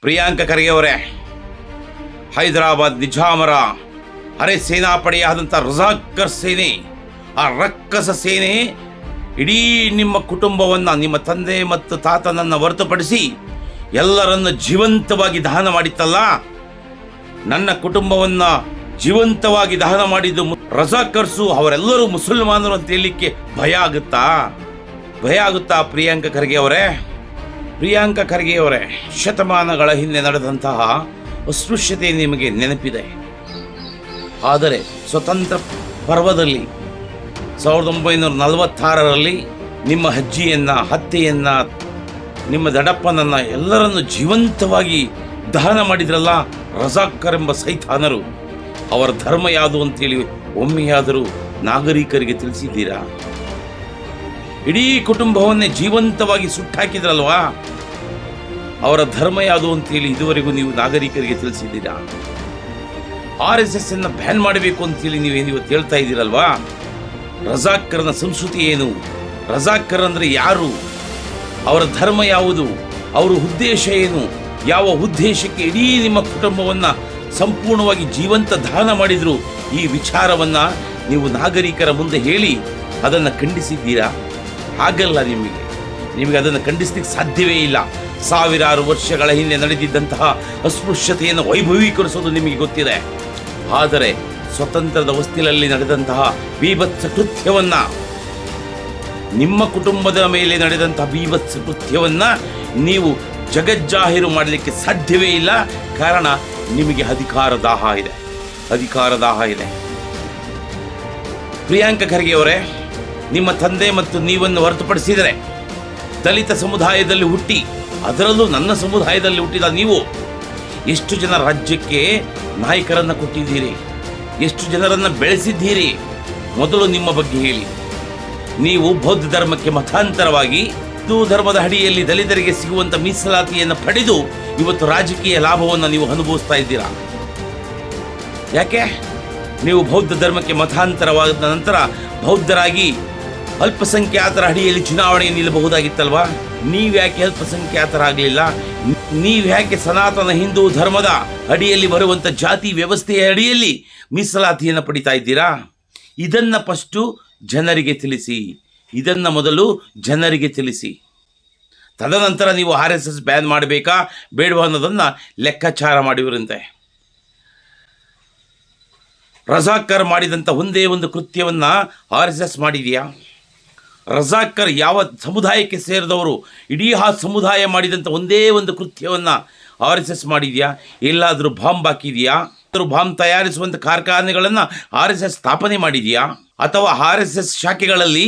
ಪ್ರಿಯಾಂಕ ಖರ್ಗೆ ಅವರೇ, ಹೈದರಾಬಾದ್ ನಿಜಾಮರ ಅರೆ ಸೇನಾಪಡೆಯಾದಂಥ ರಜಾಕರ್ ಸೇನೆ, ಆ ರಕ್ಕಸ ಸೇನೆ ಇಡೀ ನಿಮ್ಮ ಕುಟುಂಬವನ್ನು, ನಿಮ್ಮ ತಂದೆ ಮತ್ತು ತಾತನನ್ನು ಹೊರತುಪಡಿಸಿ ಎಲ್ಲರನ್ನು ಜೀವಂತವಾಗಿ ದಹನ ಮಾಡಿತ್ತಲ್ಲ. ನನ್ನ ಕುಟುಂಬವನ್ನು ಜೀವಂತವಾಗಿ ದಹನ ಮಾಡಿದ್ದು ರಜಾಕರ್ಸು, ಅವರೆಲ್ಲರೂ ಮುಸಲ್ಮಾನರು ಅಂತ ಹೇಳಲಿಕ್ಕೆ ಭಯ ಆಗುತ್ತಾ ಪ್ರಿಯಾಂಕ ಖರ್ಗೆ ಅವರೇ? ಪ್ರಿಯಾಂಕ ಖರ್ಗೆ ಅವರೇ, ಶತಮಾನಗಳ ಹಿಂದೆ ನಡೆದಂತಹ ಅಸ್ಪೃಶ್ಯತೆ ನಿಮಗೆ ನೆನಪಿದೆ. ಆದರೆ ಸ್ವತಂತ್ರ ಪರ್ವದಲ್ಲಿ 1946ರಲ್ಲಿ ನಿಮ್ಮ ಅಜ್ಜಿಯನ್ನು, ಅತ್ತೆಯನ್ನು, ನಿಮ್ಮ ದಡಪ್ಪನನ್ನು ಎಲ್ಲರನ್ನು ಜೀವಂತವಾಗಿ ದಹನ ಮಾಡಿದ್ರಲ್ಲ ರಜಾಕರ್ ಎಂಬ ಸೈತಾನರು. ಅವರ ಧರ್ಮ ಯಾವುದು ಅಂತೇಳಿ ಒಮ್ಮೆಯಾದರೂ ನಾಗರಿಕರಿಗೆ ತಿಳಿಸಿದ್ದೀರಾ? ಇಡೀ ಕುಟುಂಬವನ್ನೇ ಜೀವಂತವಾಗಿ ಸುಟ್ಟಾಕಿದ್ರಲ್ವಾ, ಅವರ ಧರ್ಮ ಯಾವುದು ಅಂತೇಳಿ ಇದುವರೆಗೂ ನೀವು ನಾಗರಿಕರಿಗೆ ತಿಳಿಸಿದ್ದೀರಾ? RSS ಅನ್ನು ಬ್ಯಾನ್ ಮಾಡಬೇಕು ಅಂತೇಳಿ ನೀವೇನಿವತ್ತು ಹೇಳ್ತಾ ಇದ್ದೀರಲ್ವಾ? ರಜಾಕರ್ನ ಸಂಸ್ಕೃತಿ ಏನು? ರಜಾಕರ್ ಅಂದರೆ ಯಾರು? ಅವರ ಧರ್ಮ ಯಾವುದು? ಅವರ ಉದ್ದೇಶ ಏನು? ಯಾವ ಉದ್ದೇಶಕ್ಕೆ ಇಡೀ ನಿಮ್ಮ ಕುಟುಂಬವನ್ನು ಸಂಪೂರ್ಣವಾಗಿ ಜೀವಂತ ದಹನ ಮಾಡಿದ್ರು? ಈ ವಿಚಾರವನ್ನು ನೀವು ನಾಗರಿಕರ ಮುಂದೆ ಹೇಳಿ ಅದನ್ನು ಖಂಡಿಸಿದ್ದೀರಾ? ಹಾಗಲ್ಲ, ನಿಮಗೆ ಅದನ್ನು ಖಂಡಿಸ್ಲಿಕ್ಕೆ ಸಾಧ್ಯವೇ ಇಲ್ಲ. ಸಾವಿರಾರು ವರ್ಷಗಳ ಹಿಂದೆ ನಡೆದಿದ್ದಂತಹ ಅಸ್ಪೃಶ್ಯತೆಯನ್ನು ವೈಭವೀಕರಿಸೋದು ನಿಮಗೆ ಗೊತ್ತಿದೆ. ಆದರೆ ಸ್ವತಂತ್ರದ ಹೊಸ್ತಿಲಲ್ಲಿ ನಡೆದಂತಹ ಬೀಭತ್ಸ ಕೃತ್ಯವನ್ನು, ನಿಮ್ಮ ಕುಟುಂಬದ ಮೇಲೆ ನಡೆದಂತಹ ಬೀಭತ್ಸ ಕೃತ್ಯವನ್ನು ನೀವು ಜಗಜ್ಜಾಹೀರು ಮಾಡಲಿಕ್ಕೆ ಸಾಧ್ಯವೇ ಇಲ್ಲ. ಕಾರಣ ನಿಮಗೆ ಅಧಿಕಾರ ದಾಹ ಇದೆ. ಪ್ರಿಯಾಂಕ ಖರ್ಗೆ ಅವರೇ, ನಿಮ್ಮ ತಂದೆ ಮತ್ತು ನೀವನ್ನು ಹೊರತುಪಡಿಸಿದರೆ ದಲಿತ ಸಮುದಾಯದಲ್ಲಿ ಹುಟ್ಟಿ, ಅದರಲ್ಲೂ ನನ್ನ ಸಮುದಾಯದಲ್ಲಿ ಹುಟ್ಟಿದ ನೀವು ಎಷ್ಟು ಜನ ರಾಜ್ಯಕ್ಕೆ ನಾಯಕರನ್ನು ಕೊಟ್ಟಿದ್ದೀರಿ? ಎಷ್ಟು ಜನರನ್ನು ಬೆಳೆಸಿದ್ದೀರಿ? ಮೊದಲು ನಿಮ್ಮ ಬಗ್ಗೆ ಹೇಳಿ. ನೀವು ಬೌದ್ಧ ಧರ್ಮಕ್ಕೆ ಮತಾಂತರವಾಗಿ ಹಿಂದೂ ಧರ್ಮದ ಅಡಿಯಲ್ಲಿ ದಲಿತರಿಗೆ ಸಿಗುವಂಥ ಮೀಸಲಾತಿಯನ್ನು ಪಡೆದು ಇವತ್ತು ರಾಜಕೀಯ ಲಾಭವನ್ನು ನೀವು ಅನುಭವಿಸ್ತಾ ಇದ್ದೀರಾ. ಯಾಕೆ? ನೀವು ಬೌದ್ಧ ಧರ್ಮಕ್ಕೆ ಮತಾಂತರವಾದ ನಂತರ ಬೌದ್ಧರಾಗಿ ಅಲ್ಪಸಂಖ್ಯಾತರ ಅಡಿಯಲ್ಲಿ ಚುನಾವಣೆ ನಿಲ್ಲಬಹುದಾಗಿತ್ತಲ್ವಾ? ನೀವ್ಯಾಕೆ ಅಲ್ಪಸಂಖ್ಯಾತರಾಗಲಿಲ್ಲ? ನೀವ್ಯಾಕೆ ಸನಾತನ ಹಿಂದೂ ಧರ್ಮದ ಅಡಿಯಲ್ಲಿ ಬರುವಂಥ ಜಾತಿ ವ್ಯವಸ್ಥೆಯ ಅಡಿಯಲ್ಲಿ ಮೀಸಲಾತಿಯನ್ನು ಪಡಿತಾ ಇದ್ದೀರಾ? ಇದನ್ನು ಫಸ್ಟು ಜನರಿಗೆ ತಿಳಿಸಿ. ಇದನ್ನು ಮೊದಲು ಜನರಿಗೆ ತಿಳಿಸಿ. ತದನಂತರ ನೀವು RSS ಬ್ಯಾನ್ ಮಾಡಬೇಕಾ ಬೇಡವಾ ಅನ್ನೋದನ್ನು ಲೆಕ್ಕಾಚಾರ ಮಾಡಿವರಂತೆ. ರಜಾಕರ್ ಮಾಡಿದಂಥ ಒಂದೇ ಒಂದು ಕೃತ್ಯವನ್ನು RSS ಮಾಡಿದೆಯಾ? ರಜಾಕರ್ ಯಾವ ಸಮುದಾಯಕ್ಕೆ ಸೇರಿದವರು, ಇಡೀ ಆ ಸಮುದಾಯ ಮಾಡಿದಂಥ ಒಂದೇ ಒಂದು ಕೃತ್ಯವನ್ನು RSS ಮಾಡಿದೆಯಾ? ಎಲ್ಲಾದರೂ ಬಾಂಬ್ ಹಾಕಿದೆಯಾ? ಬಾಂಬ್ ತಯಾರಿಸುವಂಥ ಕಾರ್ಖಾನೆಗಳನ್ನು RSS ಸ್ಥಾಪನೆ ಮಾಡಿದೆಯಾ? ಅಥವಾ RSS ಶಾಖೆಗಳಲ್ಲಿ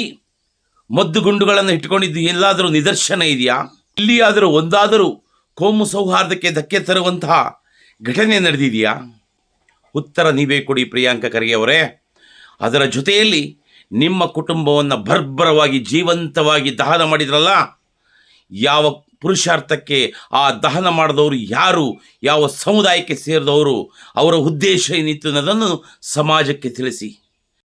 ಮದ್ದುಗುಂಡುಗಳನ್ನು ಇಟ್ಕೊಂಡಿದ್ದು ಎಲ್ಲಾದರೂ ನಿದರ್ಶನ ಇದೆಯಾ? ಇಲ್ಲಿಯಾದರೂ ಒಂದಾದರೂ ಕೋಮು ಸೌಹಾರ್ದಕ್ಕೆ ಧಕ್ಕೆ ತರುವಂತಹ ಘಟನೆ ನಡೆದಿದೆಯಾ? ಉತ್ತರ ನೀವೇ ಕೊಡಿ ಪ್ರಿಯಾಂಕ ಖರ್ಗೆ ಅವರೇ. ಅದರ ಜೊತೆಯಲ್ಲಿ ನಿಮ್ಮ ಕುಟುಂಬವನ್ನು ಬರ್ಬರವಾಗಿ ಜೀವಂತವಾಗಿ ದಹನ ಮಾಡಿದ್ರಲ್ಲ, ಯಾವ ಪುರುಷಾರ್ಥಕ್ಕೆ ಆ ದಹನ ಮಾಡಿದವರು ಯಾರು, ಯಾವ ಸಮುದಾಯಕ್ಕೆ ಸೇರಿದವರು, ಅವರ ಉದ್ದೇಶ ಏನಿತ್ತು ಅನ್ನೋದನ್ನು ಸಮಾಜಕ್ಕೆ ತಿಳಿಸಿ.